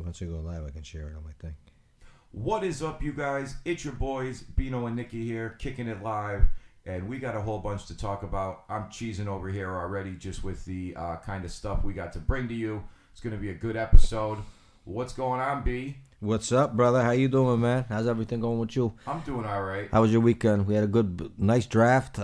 once we go live, I can share it on my thing. What is up, you guys? It's your boys, Bino and Nicky here, kicking it live, and we got a whole bunch to talk about. I'm cheesing over here already just with the kind of stuff we got to bring to you. It's going to be a good episode. What's going on, B? What's up, brother? How you doing, man? How's everything going with you? I'm doing all right. How was your weekend? We had a nice draft.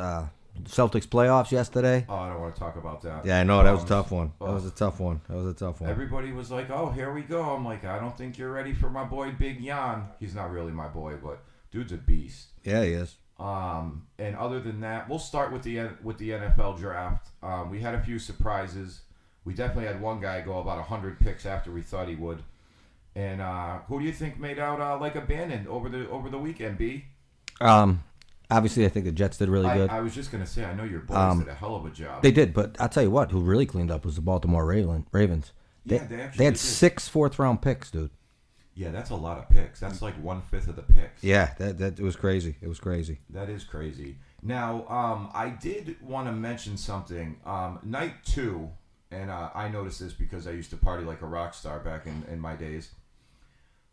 Celtics playoffs yesterday. Oh, I don't want to talk about that. Yeah, I know. That was a tough one. That was a tough one. Everybody was like, oh, here we go. I'm like, I don't think you're ready for my boy Big Jan. He's not really my boy, but dude's a beast. Yeah, he is. And other than that, we'll start with the NFL draft. We had a few surprises. We definitely had one guy go about 100 picks after we thought he would. And who do you think made out like abandoned over the weekend, B? Obviously, I think the Jets did really good. I was just going to say, I know your boys did a hell of a job. They did, but I'll tell you what, who really cleaned up was the Baltimore Ravens. They had 6 fourth-round picks, dude. Yeah, that's a lot of picks. That's like 1/5 of the picks. Yeah, that was crazy. It was crazy. That is crazy. Now, I did want to mention something. Night 2, and I noticed this because I used to party like a rock star back in my days.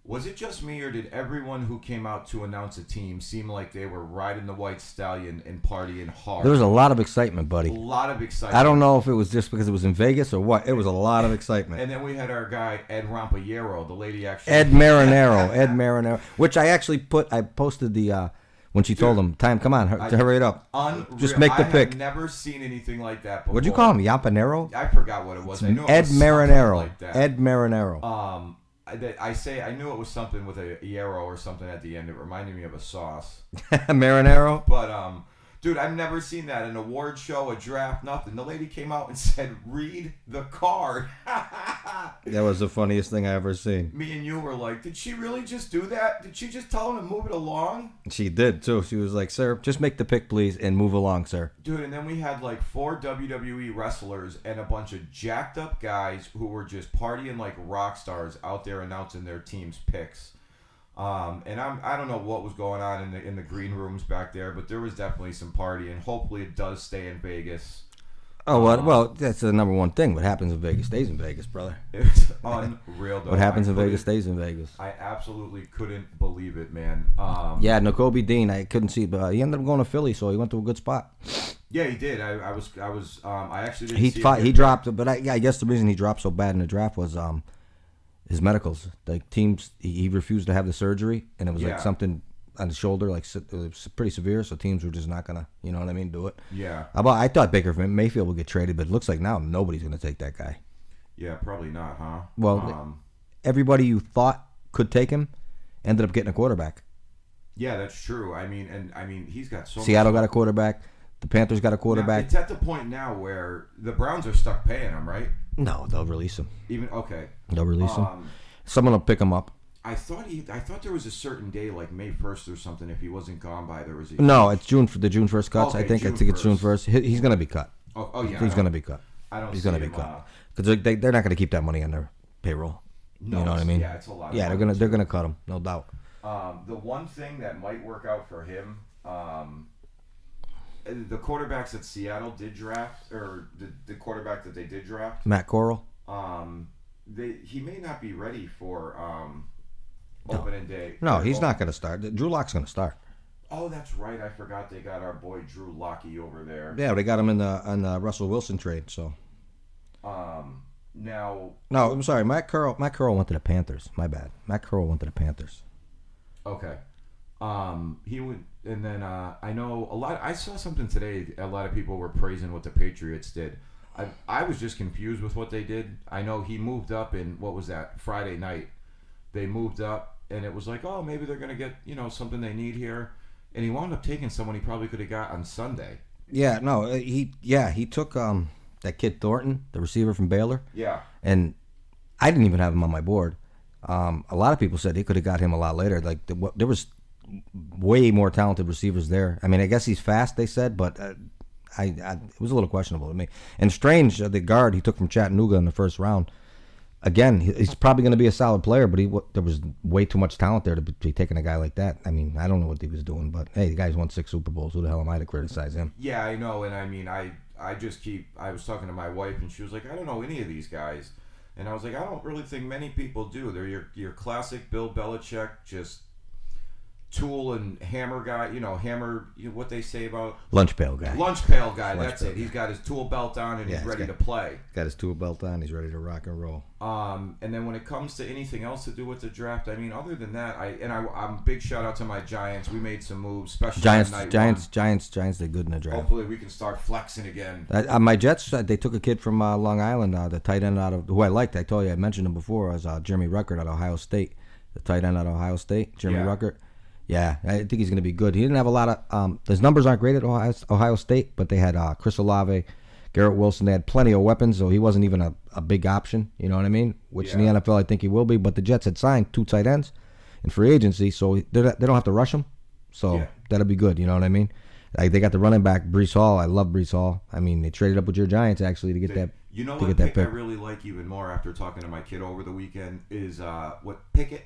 Was it just me, or did everyone who came out to announce a team seem like they were riding the white stallion and partying hard? There was a lot of excitement, buddy. A lot of excitement. I don't know if it was just because it was in Vegas or what. It was a lot of excitement. And then we had our guy, Ed Rampallero. The lady actually... Ed Marinaro. Which I actually I posted the... when she told him, come on, hurry it up. Unreal. Just make the pick. I've never seen anything like that before. What'd you call him, Yampanero? I forgot what it was. I knew it Ed was Marinaro. like that. Ed Marinaro. I knew it was something with a yarrow or something at the end. It reminded me of a sauce. Marinaro? But, dude, I've never seen that. An award show, a draft, nothing. The lady came out and said, read the card. That was the funniest thing I ever seen. Me and you were like, did she really just do that? Did she just tell him to move it along? She did, too. She was like, sir, just make the pick, please, and move along, sir. Dude, and then we had like 4 WWE wrestlers and a bunch of jacked up guys who were just partying like rock stars out there announcing their team's picks. And I don't know what was going on in the green rooms back there, but there was definitely some partying. Hopefully it does stay in Vegas. Oh, well, that's the number one thing. What happens in Vegas stays in Vegas, brother. It's unreal, though. What happens in Vegas stays in Vegas. I absolutely couldn't believe it, man. Yeah, Nakobe Dean, I couldn't see, but he ended up going to Philly, so he went to a good spot. Yeah, he did. I actually didn't see he dropped, but I guess the reason he dropped so bad in the draft was his medicals. Like teams, he refused to have the surgery, and it was like something on the shoulder, like it was pretty severe. So teams were just not gonna, you know what I mean, do it. Yeah. I thought Baker Mayfield would get traded, but it looks like now nobody's gonna take that guy. Yeah, probably not, huh? Well, everybody you thought could take him ended up getting a quarterback. Yeah, that's true. I mean, he's got so. Seattle got a quarterback. The Panthers got a quarterback. Now, it's at the point now where the Browns are stuck paying him, right? No, they'll release him. They'll release him. Someone will pick him up. I thought there was a certain day, like May 1st or something. If he wasn't gone by, there was. It's June for the June 1st cuts. Okay, I think it's June 1st. He's going to be cut. Oh yeah. He's going to be cut. He's going to be cut because they're not going to keep that money on their payroll. No, you know what I mean? Yeah, it's a lot. Yeah, they're gonna cut him, no doubt. The one thing that might work out for him, the quarterbacks that Seattle did draft, or the quarterback that they did draft, Matt Corral. He may not be ready for opening day. No, he's not going to start. Drew Lock's going to start. Oh, that's right. I forgot they got our boy Drew Lockey over there. Yeah, they got him on the Russell Wilson trade. So. Now. No, I'm sorry. Matt Corral went to the Panthers. My bad. Matt Corral went to the Panthers. Okay. He went, and then I know a lot. I saw something today. A lot of people were praising what the Patriots did. I was just confused with what they did. I know he moved up in, what was that, Friday night. They moved up, and it was like, oh, maybe they're going to get, something they need here. And he wound up taking someone he probably could have got on Sunday. Yeah, no, he took that kid Thornton, the receiver from Baylor. Yeah. And I didn't even have him on my board. A lot of people said he could have got him a lot later. Like there was way more talented receivers there. I mean, I guess he's fast, they said, but it was a little questionable to me. And Strange, the guard he took from Chattanooga in the first round, again, he's probably going to be a solid player, but there was way too much talent there to be taking a guy like that. I mean, I don't know what he was doing, but hey, the guy's won 6 Super Bowls. Who the hell am I to criticize him? Yeah, I know, and I mean, I was talking to my wife, and she was like, I don't know any of these guys. And I was like, I don't really think many people do. They're your classic Bill Belichick, just tool and hammer guy. What they say about Lunch pail guy. lunch pail guy. Lunch That's pail it. He's got his tool belt on and Yeah, he's ready got- to play. Got his tool belt on. He's ready to rock and roll. And then when it comes to anything else to do with the draft, I mean, other than that, I'm big shout out to my Giants. We made some moves, especially Giants on night Giants one. did good in the draft. Hopefully, we can start flexing again. My Jets, they took a kid from Long Island, the tight end out of who I liked. I told you I mentioned him before. Was Jeremy Ruckert out of Ohio State, the tight end out of Ohio State. Jeremy Ruckert. Yeah, I think he's going to be good. He didn't have a lot of his numbers aren't great at Ohio State, but they had Chris Olave, Garrett Wilson. They had plenty of weapons, so he wasn't even a big option. You know what I mean? Which in the NFL, I think he will be. But the Jets had signed 2 tight ends in free agency, so they don't have to rush him. So that'll be good. You know what I mean? Like they got the running back Breece Hall. I love Breece Hall. I mean, they traded up with your Giants actually to get that. You know to what get pick I really like even more after talking to my kid over the weekend is what Pickett.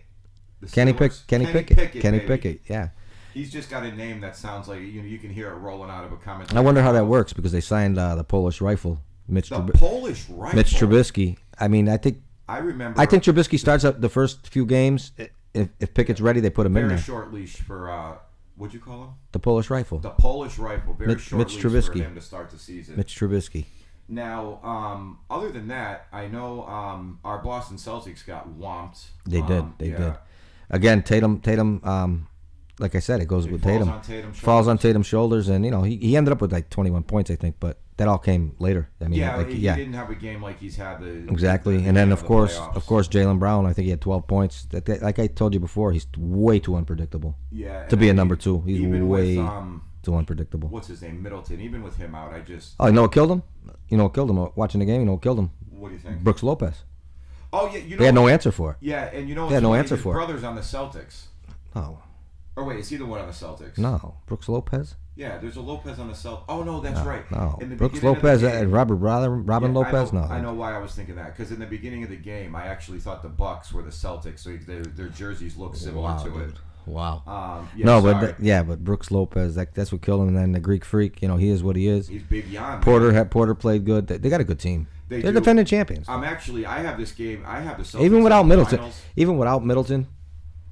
Kenny Pickett. Yeah. He's just got a name that sounds like you can hear it rolling out of a comment. I wonder how that works because they signed the Polish rifle, Polish rifle. Mitch Trubisky. I mean, I think Trubisky starts up the first few games. If Pickett's ready, they put him in there. Very short leash for what'd you call him? The Polish rifle. The Polish rifle. Very short leash Trubisky. for him to start the season. Mitch Trubisky. Now, other than that, I know our Boston Celtics got whomped. They did. Again, Tatum. Like I said, it goes with Tatum. Falls on Tatum's shoulders, and he ended up with like 21 points, I think, but that all came later. I mean, he didn't have a game like he's had exactly. And then of course, Jaylen Brown. I think he had 12 points. Like I told you before, he's way too unpredictable. Yeah, to be a number 2, he's way with, too unpredictable. What's his name, Middleton? Even with him out, you know what killed him? Watching the game, you know what killed him? What do you think? Brooks Lopez. Oh yeah, they had no answer for it. Yeah, and they had no answer for it. Brothers on the Celtics. Oh. Or wait, is he the one on the Celtics? No, Brooks Lopez. Yeah, there's a Lopez on the Celtics. Oh no, that's right. No, Brooks Lopez and Robin Lopez. I know why I was thinking that because in the beginning of the game, I actually thought the Bucks were the Celtics, so their jerseys look similar to it. Wow. But Brooks Lopez, that's what killed him. And then the Greek Freak, he is what he is. He's Big Yon. Porter played good. They got a good team. They're defending champions. I have this game. I have the Celtics even without Middleton. Finals. Even without Middleton,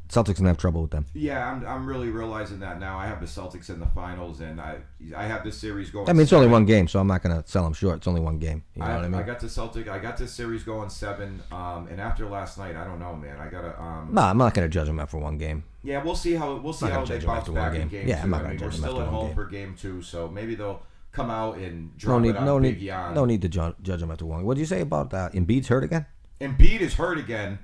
Celtics gonna have trouble with them. Yeah, I'm really realizing that now. I have the Celtics in the finals, and I have this series going. I mean, it's only one game, so I'm not gonna sell them short. It's only one game. You know what I mean? I got this series going 7, and after last night, I don't know, man. I gotta. No, I'm not gonna judge them after one game. Yeah, we'll see how they bounce back in game 2. I'm not gonna judge we're them still after at home game. for game 2, so maybe they'll come out and drop it on Big Yon. No need to judge them after one. What did you say about Embiid's hurt again? Embiid is hurt again.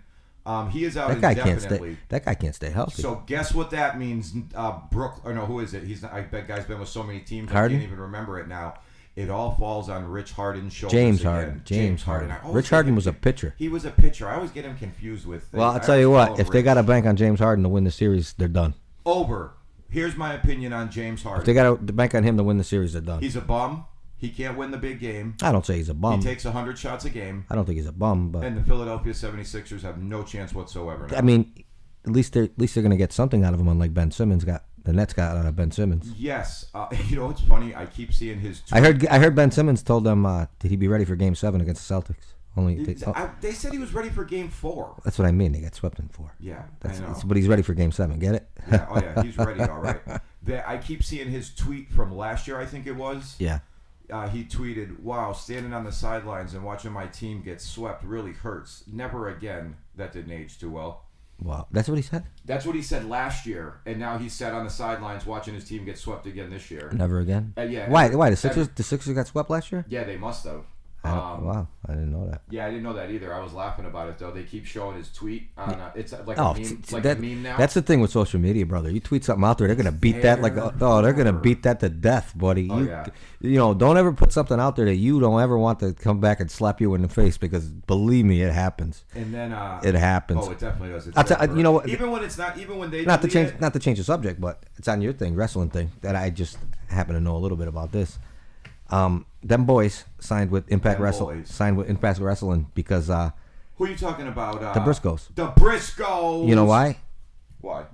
He is out indefinitely. That guy can't stay healthy. So guess what that means? Who is it? I bet guy's been with so many teams. Harden? I can't even remember it now. It all falls on Rich Harden's shoulders. James Harden. Rich Harden was a pitcher. He was a pitcher. I always get him confused with. Well, I'll tell you what. If they got to bank on James Harden to win the series, they're done. Over. Here's my opinion on James Harden. If they got to bank on him to win the series, they're done. He's a bum. He can't win the big game. I don't say he's a bum. He takes 100 shots a game. I don't think he's a bum, but and the Philadelphia 76ers have no chance whatsoever now. I mean, at least they're going to get something out of him, unlike Ben Simmons got. The Nets got out of Ben Simmons. Yes, it's funny. I keep seeing his. I heard Ben Simmons told them did he be ready for Game 7 against the Celtics? They said he was ready for Game 4. That's what I mean. They got swept in 4. Yeah, I know. But he's ready for Game 7. Get it? Yeah, he's ready. All right. I keep seeing his tweet from last year. I think it was. Yeah. He tweeted, "Wow, standing on the sidelines and watching my team get swept really hurts. Never again." That didn't age too well. Wow, that's what he said? That's what he said last year, and now he's sat on the sidelines watching his team get swept again this year. Never again? Yeah. Why? The Sixers got swept last year? Yeah, they must have. Wow, I didn't know that. Yeah, I didn't know that either. I was laughing about it though. They keep showing his tweet on. It's like a meme now. That's the thing with social media, brother. You tweet something out there, they're gonna beat that they're gonna beat that to death, buddy. Don't ever put something out there that you don't ever want to come back and slap you in the face because believe me, it happens. And then it happens. Oh, it definitely does. You know what? Even when it's not, even when they not to change the subject, but it's on your thing, wrestling thing that I just happen to know a little bit about this. Them boys signed with Impact Wrestling because who are you talking about? The Briscoes. The Briscoes. You know why? Why?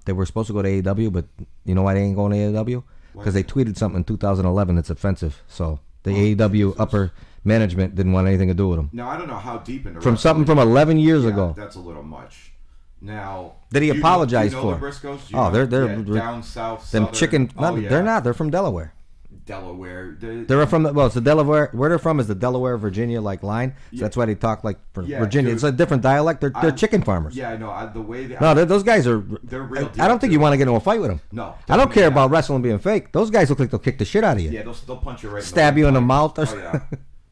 They were supposed to go to AEW, but you know why they ain't going to AEW? Because they tweeted something in 2011 that's offensive. So the AEW upper management didn't want anything to do with him. Now I don't know how deep into From something from 11 years ago. That's a little much. Now, Did he apologize do you know for? the Briscoes? Oh, they're down south. them Southern. chicken. Oh, yeah. They're not. They're from Delaware. Delaware. They're from it's the Delaware. Where they're from is the Delaware, Virginia line. So that's why they talk like Virginia. Dude, it's a different dialect. They're chicken farmers. Yeah, I know. The way they. No, those guys are. They're real. I don't think you want to get into a fight with them. No, I don't care about wrestling being fake. Those guys look like they'll kick the shit out of you. Yeah, they'll punch you right. Stab you in the mouth. Or yeah,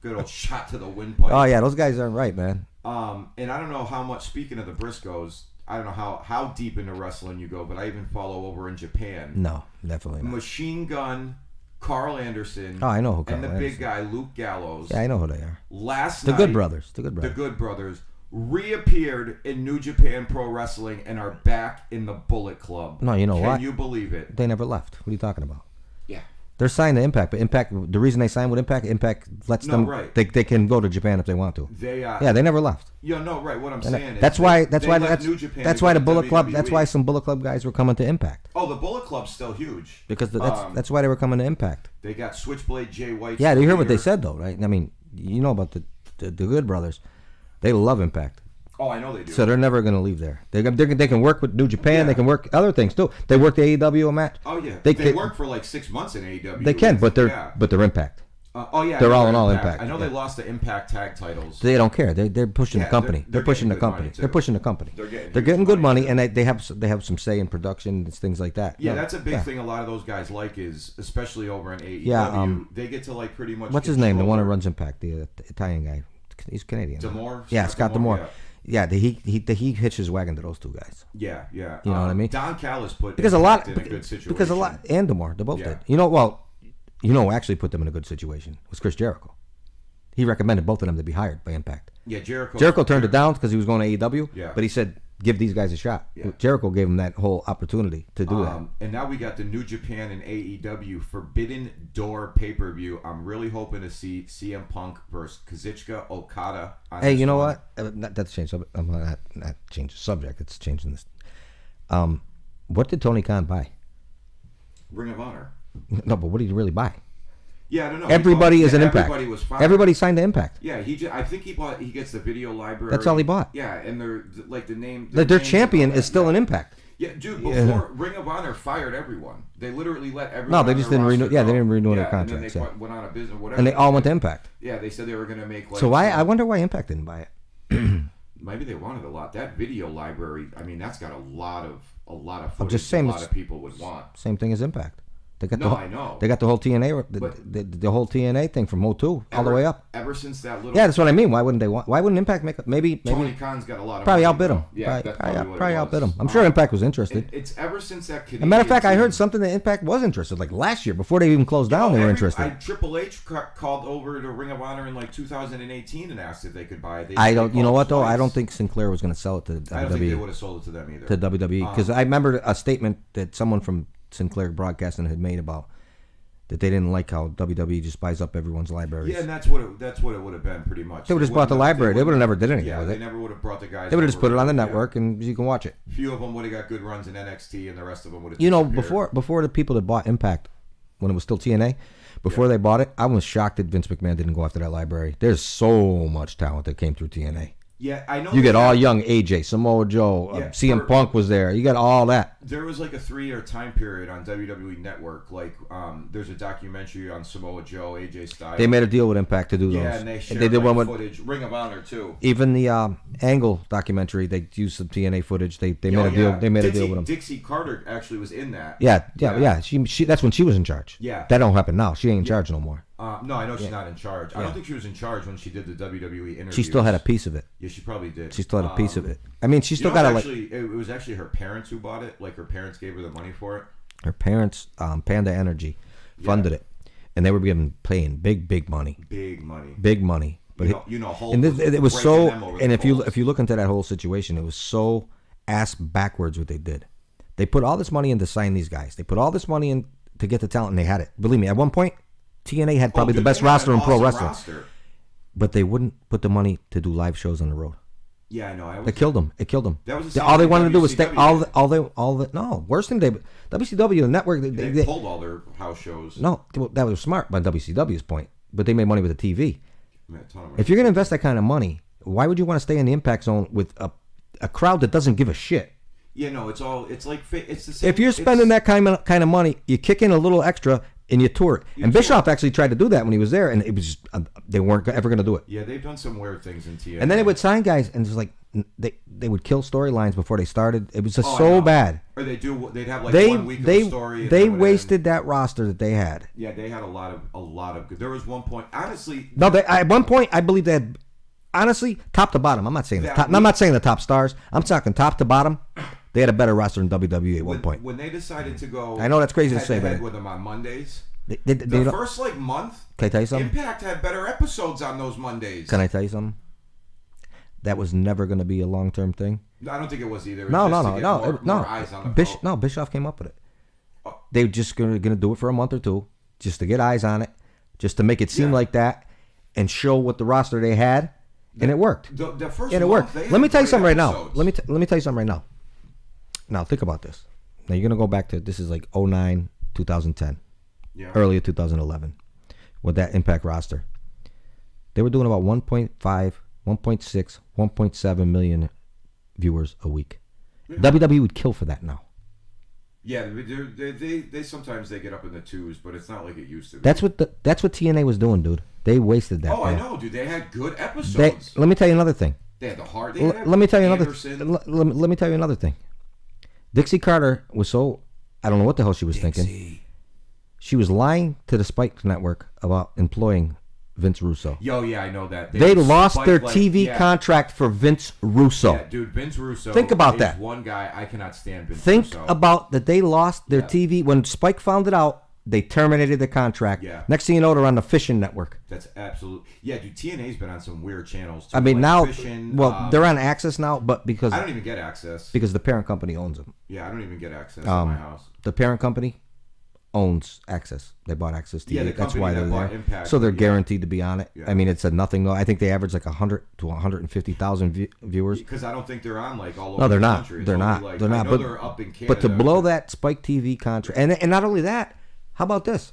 good old shot to the windpipe. Oh yeah, those guys aren't right, man. And I don't know how much. Speaking of the Briscoes, I don't know how deep into wrestling you go, but I even follow over in Japan. No, definitely not. Machine Gun, Carl Anderson. Oh, I know who Carl and the Anderson. big guy Luke Gallows. Yeah, I know who they are. Last The night, Good Brothers. The Good Brothers reappeared in New Japan Pro Wrestling and are back in the Bullet Club. No, you know what? Can you believe it? They never left. What are you talking about? Yeah. They're signed to Impact, but Impact. The reason they signed with Impact lets them. Right. They can go to Japan if they want to. They they never left. Yeah, no, right. What I'm saying That's is why New Japan that's to why go the to Bullet Club. WWE. That's why some Bullet Club guys were coming to Impact. Oh, the Bullet Club's still huge Because that's why they were coming to Impact. They got Switchblade Jay White. Yeah, you hear what they said though, right? I mean, you know about the Good Brothers. They love Impact. Oh, I know they do. So they're never going to leave there. They can work with New Japan. Yeah. They can work other things too. They work the AEW match. Oh yeah, they work for like 6 months in AEW. They can, but they're Impact. They're all in all Impact. I know they lost the Impact tag titles. They don't care. They're pushing the company. They're pushing the company. They're pushing the company. They're getting good money, and they have some say in production and things like that. Yeah, that's a big thing. A lot of those guys like is, especially over in AEW. Yeah, they get to like pretty much. What's his name? The one who runs Impact, the Italian guy. He's Canadian. D'Amore. Yeah, Scott D'Amore. Yeah, he hitched his wagon to those two guys. Yeah. You know what I mean? Don Callis put because Impact in a good situation. Because a lot and D'Amore, they both did. Actually put them in a good situation was Chris Jericho. He recommended both of them to be hired by Impact. Yeah, Jericho turned it down because he was going to AEW. Yeah. But he said, give these guys a shot. Yeah. Jericho gave him that whole opportunity to do that. And now we got the New Japan and AEW Forbidden Door pay-per-view. I'm really hoping to see CM Punk versus Kazuchika Okada. Hey, you know what? That's changed. I'm not change the subject. It's changing this. What did Tony Khan buy? Ring of Honor. No, but what did he really buy? Yeah, I don't know. Everybody is an Impact. Everybody was fine. Everybody signed to Impact. Yeah, I think he gets the video library. That's all he bought. Yeah, and they're like the name. Their champion is still an Impact. Yeah, dude. Before Ring of Honor fired everyone, they literally let everyone. No, they just didn't renew. Yeah, they didn't renew their contracts. And then they went out of business. Whatever. And they all went to Impact. Yeah, they said they were going to make. Like, so I wonder why Impact didn't buy it. Maybe they wanted a lot. That video library. I mean, that's got a lot of footage. I'm just saying, a lot of people would want. Same thing as Impact. They got I know. They got the whole TNA, the whole TNA thing from 02 all the way up. Ever since that little. Yeah, that's what I mean. Why wouldn't they want? Why wouldn't Impact make? Maybe Tony Khan's got a lot of. Probably outbid him. Yeah, probably outbid him. I'm sure Impact was interested. It's ever since that. As a matter of fact, I heard something that Impact was interested. Like last year, before they even closed down, they were interested. Triple H called over to Ring of Honor in like 2018 and asked if they could buy it. I don't. You know what though? I don't think Sinclair was going to sell it to WWE. I don't think they would have sold it to them either. To WWE, because I remember a statement that someone from Sinclair Broadcasting had made about. That they didn't like how WWE just buys up everyone's libraries. Yeah, and that's what it would have been pretty much. They would have just bought the library. They would have never did anything with it. They never would have brought the guys. They would have just put it on the network and you can watch it. Few of them would have got good runs in NXT, and the rest of them would have. Before the people that bought Impact, when it was still TNA, before they bought it, I was shocked that Vince McMahon didn't go after that library. There's so much talent that came through TNA. Yeah, I know. You get all young AJ, Samoa Joe, CM Punk was there. You got all that. There was like a 3-year time period on WWE Network. Like, there's a documentary on Samoa Joe, AJ Styles. They made a deal with Impact to do those. Yeah, and they did one with footage. Ring of Honor too. Even the Angle documentary, they used some TNA footage. They made a deal. They made a deal with them. Dixie Carter actually was in that. Yeah. She that's when she was in charge. Yeah, that don't happen now. She ain't in charge no more. No, I know she's not in charge. I don't think she was in charge when she did the WWE interview. She still had a piece of it. Yeah, she probably did. She still had a piece of it. I mean, she still got it was actually her parents who bought it. Like her parents gave her the money for it. Her parents, Panda Energy, funded it, and they were paying big money. Big money. But it was so. And if you look into that whole situation, it was so ass backwards what they did. They put all this money in to sign these guys. They put all this money in to get the talent, and they had it. Believe me, at one point, TNA had probably the best roster in pro wrestling. But they wouldn't put the money to do live shows on the road. Yeah, I know. It killed them. It killed them. That was all they wanted to do was stay. No, worse than WCW, the network. They pulled all their house shows. No, that was smart by WCW's point, but they made money with the TV. Yeah, a ton of money. If you're going to invest that kind of money, why would you want to stay in the impact zone with a crowd that doesn't give a shit? Yeah, no, it's the same. If you're spending that kind of money, you kick in a little extra and you tour it. And Bischoff actually tried to do that when he was there, and it was they weren't ever going to do it. Yeah, they've done some weird things in TNA. And then they would sign guys, and it's like they would kill storylines before they started. It was just so bad. Or they'd have like 1 week of a story. They wasted that roster that they had. Yeah, they had a lot of good. There was one point, honestly. No, at one point I believe they had, honestly, top to bottom. I'm not saying I'm not saying the top stars. I'm talking top to bottom. They had a better roster than WWE at one point. When they decided to go, I know that's crazy to say, but with them on Mondays. The first month, can I tell you something? Impact had better episodes on those Mondays. Can I tell you something? That was never going to be a long-term thing. I don't think it was either. No. More eyes on the Bischoff came up with it. They were just going to do it for a month or two, just to get eyes on it, just to make it seem like that, and show what the roster they had, and it worked. The first and it worked. Let me tell you something right now. Let me tell you something right now. Now think about this. Now you're going to go back to, this is like 09, 2010, early 2011, with that Impact roster. They were doing about 1.5, 1.6, 1.7 million viewers a week. Yeah. WWE would kill for that now. Yeah, they sometimes they get up in the twos, but it's not like it used to be. That's what TNA was doing, dude. They wasted that. Oh, I know, dude. They had good episodes. Let me tell you another thing. They had the hard. Let me tell you another thing. Dixie Carter was so, I don't know what the hell she was thinking. She was lying to the Spike Network about employing Vince Russo. Yo, yeah, I know that. They lost their TV contract for Vince Russo. Yeah, dude, Vince Russo. Think about that. One guy I cannot stand. Vince Think Russo. about that. They lost their TV when Spike found it out. They terminated the contract. Yeah. Next thing you know, they're on the Fishing Network. That's absolute. Yeah, dude. TNA's been on some weird channels too. I mean, like now, Fishing, they're on Access now, but because I don't even get Access because the parent company owns them. Yeah, I don't even get Access at my house. The parent company owns Access. They bought Access TV. Yeah, that's why they're there. Impact, so they're guaranteed to be on it. Yeah. I mean, it's a nothing though. I think they average like 100 to 150,000 viewers. Because I don't think they're on like all over. No, they're the not. country. They're not. Like, they're not. But they're up in Canada. But to blow that Spike TV contract, and not only that, how about this?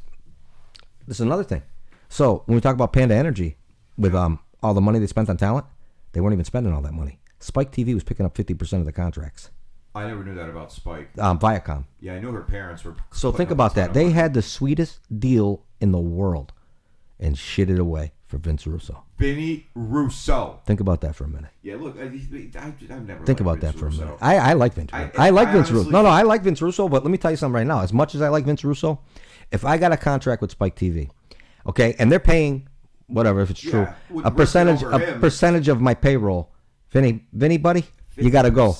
This is another thing. So when we talk about Panda Energy, with all the money they spent on talent, they weren't even spending all that money. Spike TV was picking up 50% of the contracts. I never knew that about Spike. Viacom. Yeah, I knew her parents were. So think about that. They had the sweetest deal in the world, and shit it away for Vince Russo. Vinny Russo. Think about that for a minute. Yeah, look, I've never. Think about that for a minute. I like Vince. I like Vince Russo. No, I like Vince Russo. But let me tell you something right now. As much as I like Vince Russo, if I got a contract with Spike TV, okay, and they're paying whatever, if it's true, a percentage of my payroll, Vinny, buddy, 50%. You got to go.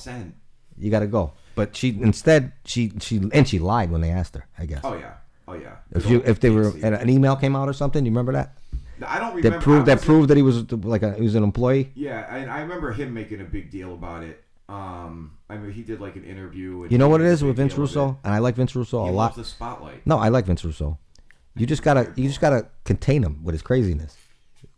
You got to go. But she lied when they asked her, I guess. Oh yeah. If they were an email came out or something, you remember that? I don't remember. That proved that he was he was an employee. Yeah, and I remember him making a big deal about it. I mean, he did like an interview. And you know what it is with Vince Russo, and I like Vince Russo a lot. He loves the spotlight. No, I like Vince Russo. You just gotta contain him with his craziness.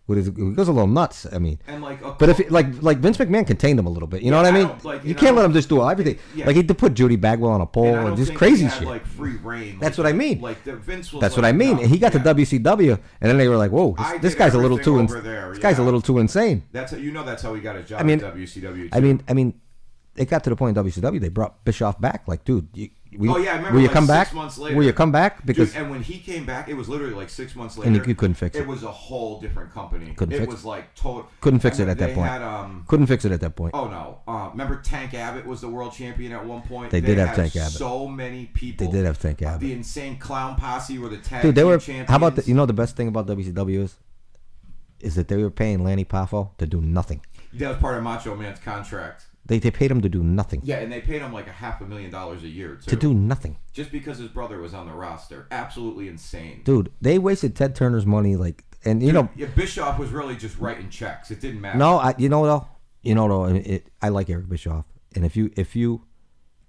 He goes a little nuts. I mean, and but if like Vince McMahon contained him a little bit, you know what I mean? You can't let him just do everything. Yeah. Like he put Judy Bagwell on a pole and just crazy shit. Like free reign. That's what I mean. Like Vince was. That's what I mean. And he got to WCW, and then they were like, "Whoa, this guy's a little too. This guy's a little too insane." That's how he got a job at WCW. Too. I mean, it got to the point in WCW they brought Bischoff back. Like, dude, I remember. Will you come 6 back? Months later. Will you come back? Because and when he came back, it was literally like 6 months later. And you couldn't fix it. It was a whole different company. It was like total. Couldn't fix it at that point. Couldn't fix it at that point. Oh no! Remember Tank Abbott was the world champion at one point. They did have Tank Abbott. So many people. They did have Tank Abbott. The Insane Clown Posse were the tag team champions. How about the best thing about WCW is that they were paying Lanny Poffo to do nothing. That was part of Macho Man's contract. They paid him to do nothing. Yeah, and they paid him like $500,000 a year too. To do nothing. Just because his brother was on the roster. Absolutely insane. Dude, they wasted Ted Turner's money Bischoff was really just writing checks. It didn't matter. No, I like Eric Bischoff. And if you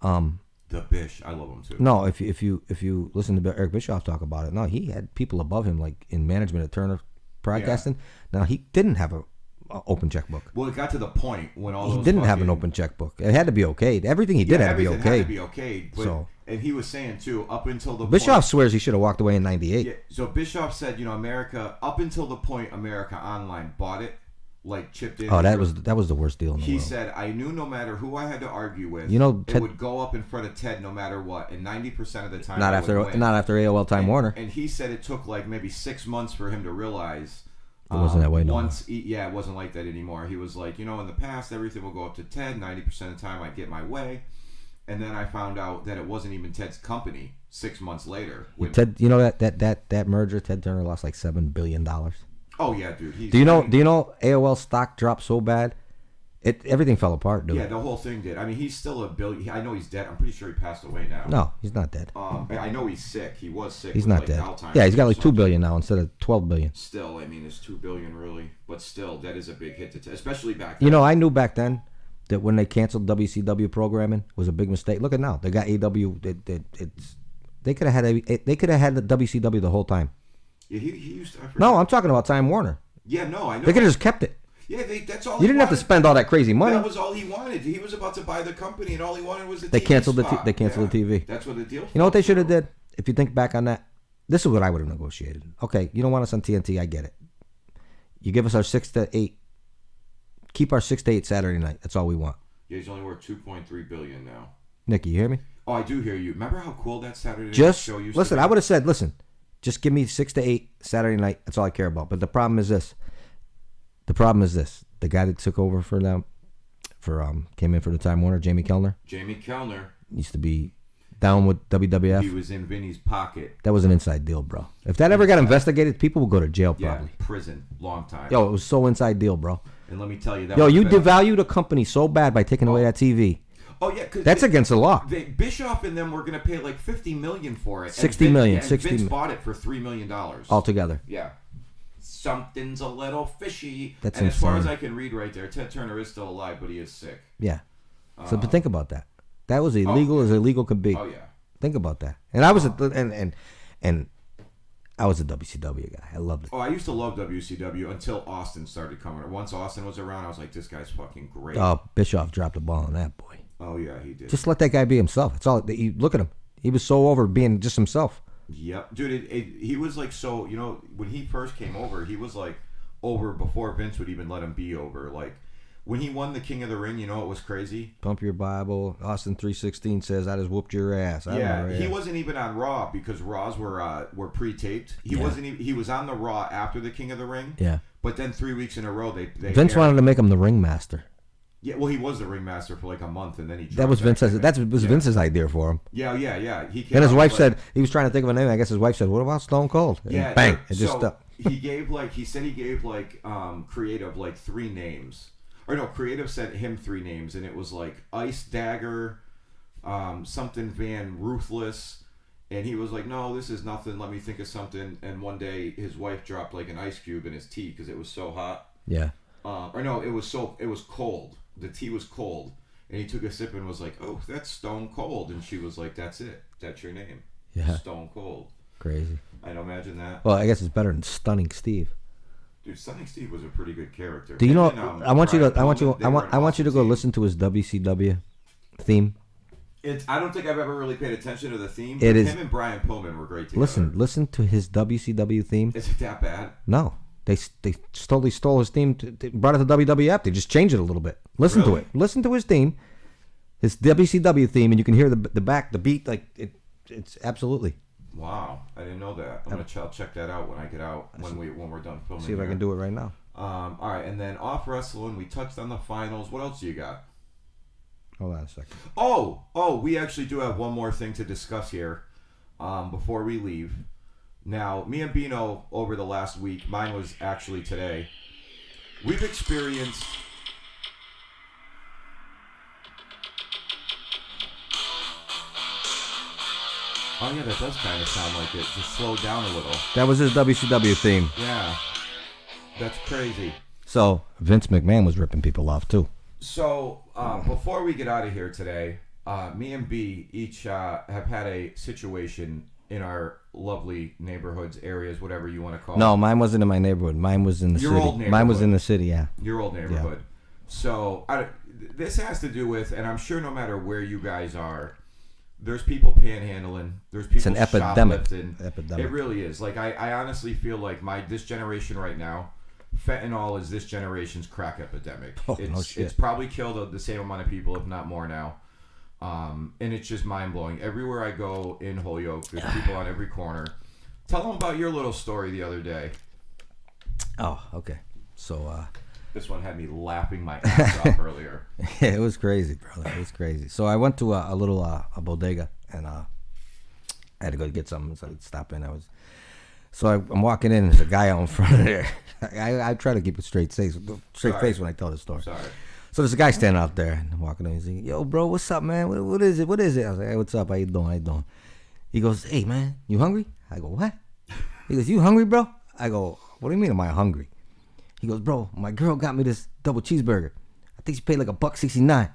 the Bish, I love him too. No, if you listen to Eric Bischoff talk about it, no, he had people above him like in management at Turner Broadcasting. Yeah. Now he didn't have a open checkbook. Well, it got to the point when he didn't have an open checkbook. It had to be okayed. Everything he did had to be okayed. Had to be okayed. And he was saying too, up until the Bischoff point, swears he should have walked away in '98. yeah, so Bischoff said, America, up until the point America Online bought it, like chipped in. Oh, that was the worst deal in the He world. said, I knew no matter who I had to argue with, Ted, it would go up in front of Ted no matter what, and 90% of the time, not after AOL Time Warner. And he said it took like maybe 6 months for him to realize. It wasn't that way no more. It wasn't like that anymore. He was like, in the past, everything will go up to Ted. 90% of the time, I'd get my way. And then I found out that it wasn't even Ted's company 6 months later. Ted, that merger, Ted Turner lost like $7 billion. Oh yeah, dude. Do you know AOL stock dropped so bad? Everything fell apart, dude. Yeah, the whole thing did. I mean, he's still a billion. I know he's dead. I'm pretty sure he passed away now. No, he's not dead. I know he's sick. He was sick. He's not dead. Yeah, he's got like $2 billion now instead of $12 billion. Still, I mean, it's $2 billion really, but still, that is a big hit to Ted, especially back then. I knew back then that when they canceled WCW programming was a big mistake. Look at now, they got AW. They could have had the WCW the whole time. Yeah, he used to. No, I'm talking about Time Warner. Yeah, no, I know. They could have just kept it. Yeah, that's all. You didn't have to spend all that crazy money. That was all he wanted. He was about to buy the company, and all he wanted was the they TV canceled spot. They canceled the TV. That's what the deal. You know what they should have did? If you think back on that, this is what I would have negotiated. Okay, you don't want us on TNT. I get it. You give us our 6 to 8. Keep our 6 to 8 Saturday night. That's all we want. Yeah, he's only worth $2.3 billion now. Nicky, you hear me? Oh, I do hear you. Remember how cool that Saturday night show used listen. to be? I would have said, listen, just give me 6 to 8 Saturday night. That's all I care about. But the problem is this. The guy that took over for them, came in for the Time Warner, Jamie Kellner. Jamie Kellner Used to be down with WWF. He was in Vinny's pocket. That was an inside deal, bro. If that ever got investigated, people would go to jail probably. Yeah, prison, long time. Yo, it was so inside deal, bro. And let me tell you that. Yo, you devalued a company so bad by taking away that TV. Oh yeah, because that's against the law. Bischoff and them were going to pay like $50 million for it. $60 million. Yeah, Vince bought it for $3 million altogether. Yeah. Something's a little fishy. That's and insane. As far as I can read right there, Ted Turner is still alive, but he is sick. Yeah. So, but think about that. That was illegal as illegal could be. Oh yeah. Think about that. And I was and I was a WCW guy. I loved it. Oh, I used to love WCW until Austin started coming. Once Austin was around, I was like, this guy's fucking great. Oh, Bischoff dropped the ball on that boy. Oh yeah, he did. Just let that guy be himself. That's all. Look at him. He was so over being just himself. Yep, dude. He was like so. When he first came over, he was like over before Vince would even let him be over. Like when he won the King of the Ring, it was crazy. Pump your Bible. Austin 3:16 says, "I just whooped your ass." He wasn't even on Raw because Raws were pre-taped. He wasn't. Even, he was on the Raw after the King of the Ring. Yeah. But then 3 weeks in a row, they Vince wanted to make him the ringmaster. Yeah, well, he was the ringmaster for like a month, and then he. That was Vince's. Vince's idea for him. Yeah. He and his wife said he was trying to think of a name. I guess his wife said, "What about Stone Cold?" And yeah, bang! It just stuck. He said he gave Creative like 3 names, or no, Creative sent him 3 names, and it was like Ice Dagger, something Van Ruthless, and he was like, "No, this is nothing. Let me think of something." And one day, his wife dropped like an ice cube in his tea because it was so hot. Yeah. Or no, it was cold. The tea was cold, and he took a sip and was like, "Oh, that's Stone Cold," and she was like, "That's it. That's your name." Yeah. Stone Cold. Crazy. I don't imagine that. Well, I guess it's better than Stunning Steve. Dude, Stunning Steve was a pretty good character. Do you know? I want you to go listen to his WCW theme. I don't think I've ever really paid attention to the theme. It is. Him and Brian Pillman were great together. Listen to his WCW theme. Is it that bad? No. They totally stole his theme, brought it to WWF. They just changed it a little bit. Listen to it. Listen to his theme, his WCW theme, and you can hear the beat. Like it's absolutely. Wow, I didn't know that. I'll check that out when I get out when we're done filming. See if I can do it right now. All right, and then off wrestling, we touched on the finals. What else do you got? Hold on a second. Oh, we actually do have one more thing to discuss here before we leave. Now, me and Bino, over the last week, mine was actually today, we've experienced... Oh, yeah, that does kind of sound like it. Just slow down a little. That was his WCW theme. Yeah. That's crazy. So, Vince McMahon was ripping people off, too. So, before we get out of here today, me and B each have had a situation in our lovely neighborhoods, areas, whatever you want to call it. No, mine wasn't in my neighborhood. Mine was in the city. Old neighborhood. Mine was in the city, yeah. Your old neighborhood. Yeah. So, this has to do with, and I'm sure no matter where you guys are, There's people panhandling. There's people It's an epidemic. shoplifting. It really is. Like I honestly feel like this generation right now, fentanyl is this generation's crack epidemic. Oh, no shit. It's probably killed the same amount of people, if not more now. And it's just mind blowing. Everywhere I go in Holyoke, there's people on every corner. Tell them about your little story the other day. Oh, okay. So this one had me laughing my ass off earlier. yeah, it was crazy, brother. It was crazy. So I went to a little a bodega, and I had to go get something, so I stop in. I'm walking in, and there's a guy out in front of there. I try to keep a straight face when I tell the story. Sorry. So there's a guy standing out there, and I'm walking in. He's like, "Yo, bro, what's up, man? What is it? What is it?" I was like, "Hey, what's up? How you doing? He goes, "Hey, man, you hungry?" I go, "What?" He goes, "You hungry, bro?" I go, "What do you mean, am I hungry?" He goes, "Bro, my girl got me this double cheeseburger. I think she paid like $1.69.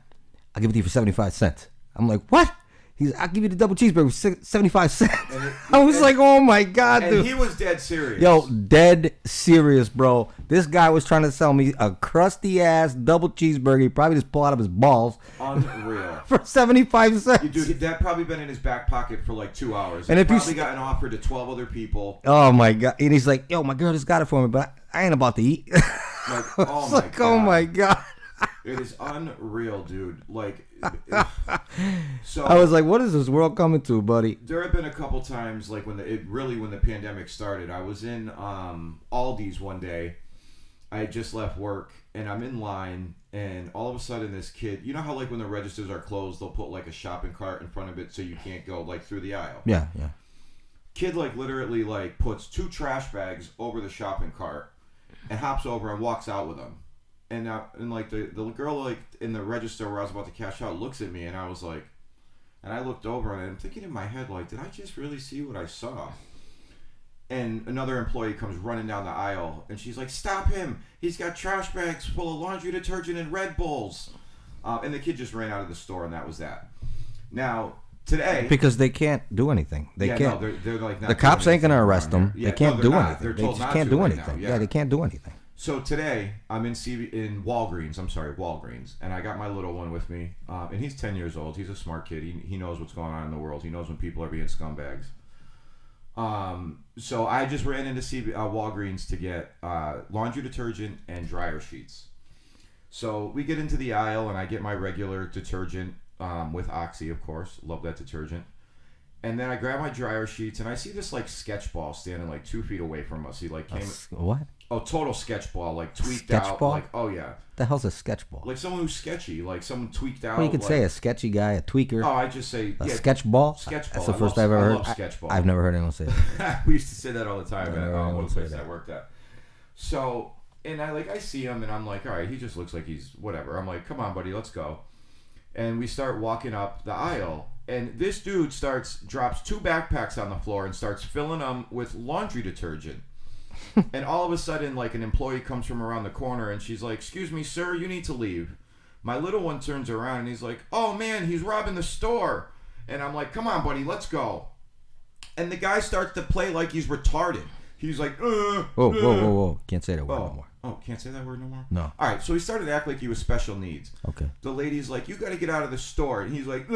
I'll give it to you for 75 cents. I'm like, "What?" He's, "I'll give you the double cheeseburger for 75 cents. I was like, "Oh my God, dude." And he was dead serious. Yo, dead serious, bro. This guy was trying to sell me a crusty ass double cheeseburger. He probably just pulled out of his balls. Unreal. For 75 cents. Dude, that probably been in his back pocket for like 2 hours. And He if you probably gotten offered to 12 other people. Oh my God. And he's like, "Yo, my girl just got it for me, but I ain't about to eat." Like, oh my God. Oh my God. It is unreal, dude. Like, so I was like, "What is this world coming to, buddy?" there have been a couple times, like when the pandemic started. I was in Aldi's one day. I had just left work, and I'm in line, and all of a sudden, this kid. You know how like when the registers are closed, they'll put like a shopping cart in front of it so you can't go like through the aisle. Yeah. Kid like literally like puts 2 trash bags over the shopping cart, and hops over and walks out with them. And like the girl like in the register where I was about to cash out looks at me, and I was like, and I looked over and I'm thinking in my head like, did I just really see what I saw? And another employee comes running down the aisle, and she's like, "Stop him! He's got trash bags full of laundry detergent and Red Bulls." And the kid just ran out of the store, and that was that. Now today, Because they can't do anything. They can't. No, they're like not The cops ain't gonna arrest them. Yeah, they can't no, do not. anything. They're They told just not can't to do right anything. now, Yeah, they can't do anything. So today I'm in Walgreens. I'm sorry, Walgreens, and I got my little one with me, and he's 10 years old. He's a smart kid. He knows what's going on in the world. He knows when people are being scumbags. So I just ran into Walgreens to get laundry detergent and dryer sheets. So we get into the aisle, and I get my regular detergent with Oxy, of course. Love that detergent. And then I grab my dryer sheets, and I see this like sketch ball standing like 2 feet away from us. He like came. What? Oh, total sketch ball, like tweaked Sketch out. ball? Like, oh yeah. The hell's a sketch ball? Like someone who's sketchy, like someone tweaked out. Well, you could like, say a sketchy guy, a tweaker. Oh, I just say A sketch ball? Sketch That's ball. the first I I've ever love heard. sketch ball. I've never heard anyone say that. We used to say that all the time at never one say place that. I worked at. So, and I see him, and I'm like, all right, he just looks like he's whatever. I'm like, come on, buddy, let's go. And we start walking up the aisle, and this dude drops 2 backpacks on the floor and starts filling them with laundry detergent. And all of a sudden, like, an employee comes from around the corner, and she's like, "Excuse me, sir, you need to leave." My little one turns around, and he's like, "Oh man, he's robbing the store." And I'm like, "Come on, buddy, let's go." And the guy starts to play like he's retarded. He's like, Whoa. Can't say that word no more. Oh, can't say that word no more? No. All right, so he started to act like he was special needs. Okay. The lady's like, "You got to get out of the store." And he's like,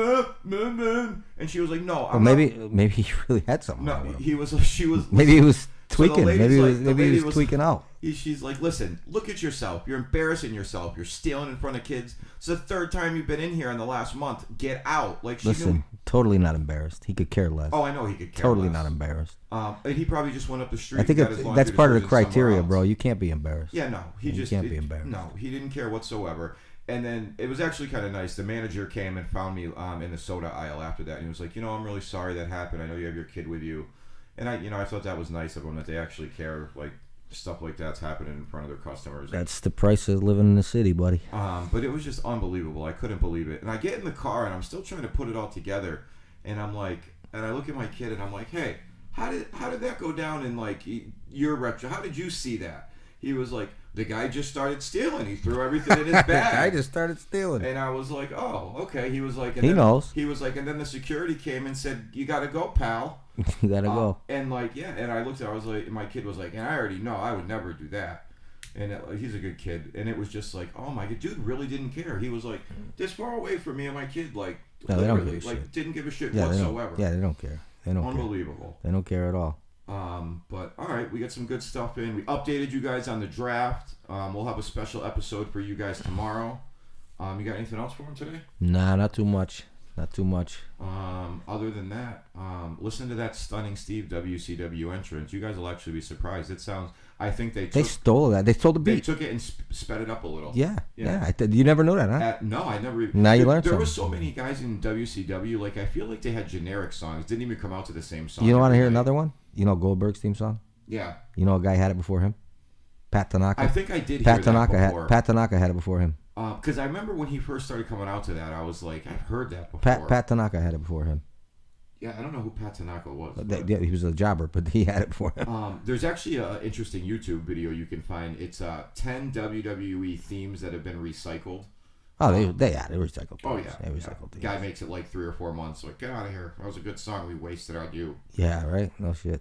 man. And she was like, "No, Well, maybe he really had something. No, wrong with him. he was, she was. Maybe he was So the tweaking. lady's Maybe he like- was tweaking out. She's like, "Listen, look at yourself. You're embarrassing yourself. You're stealing in front of kids. It's the 3rd time you've been in here in the last month. Get out." Like she Listen, knew. totally not embarrassed. He could care less. Oh, I know he could care Totally less. not embarrassed. And he probably just went up the street. I think and got his that's part of the laundry detergent somewhere criteria, else. bro. You can't be embarrassed. Yeah, no, You can't be embarrassed. No, he didn't care whatsoever. And then it was actually kind of nice. The manager came and found me in the soda aisle after that. And he was like, "I'm really sorry that happened. I know you have your kid with you." And I thought that was nice of them, that they actually care. Like, stuff like that's happening in front of their customers. That's the price of living in the city, buddy. But it was just unbelievable. I couldn't believe it. And I get in the car, and I'm still trying to put it all together. And I'm like, and I look at my kid, and I'm like, "Hey, how did that go down in like your retro? How did you see that?" He was like, "The guy just started stealing. He threw everything in his bag." The guy just started stealing. And I was like, "Oh, okay." He was like, and He then, knows. He was like, and then the security came and said, "You got to go, pal." You gotta go. And like, yeah, and I looked at, I was like, my kid was like, and I already know I would never do that. And he's a good kid. And it was just like, oh my god, dude really didn't care. He was like, this far away from me and my kid, like, No, they don't give literally, a like, shit. didn't give a shit Yeah, whatsoever. they don't care. They don't care. Unbelievable. They don't care at all. But all right, we got some good stuff in. We updated you guys on the draft. We'll have a special episode for you guys tomorrow. You got anything else for him today? Nah, not too much. Not too much. Other than that, listen to that stunning Steve WCW entrance. You guys will actually be surprised. It sounds. I think they stole that. They stole the They beat. took it and sped it up a little. Yeah. You never know that, huh? No, I never. Now you learned There something. was so many guys in WCW. Like I feel like they had generic songs. Didn't even come out to the same song. You want to hear every night. another one? You know Goldberg's theme song? Yeah. You know a guy had it before him? Pat Tanaka. I think I did hear that before. Pat Tanaka had it before him. Because I remember when he first started coming out to that, I was like, I've heard that before. Pat Tanaka had it before him. Yeah, I don't know who Pat Tanaka was. Yeah, he was a jobber, but he had it before him. There's actually an interesting YouTube video you can find. It's 10 WWE themes that have been recycled. Oh, they recycled. Oh yeah, they recycled. Yeah. Guy makes it like 3 or 4 months. Like, get out of here. That was a good song. We wasted on you. Yeah, right. No shit.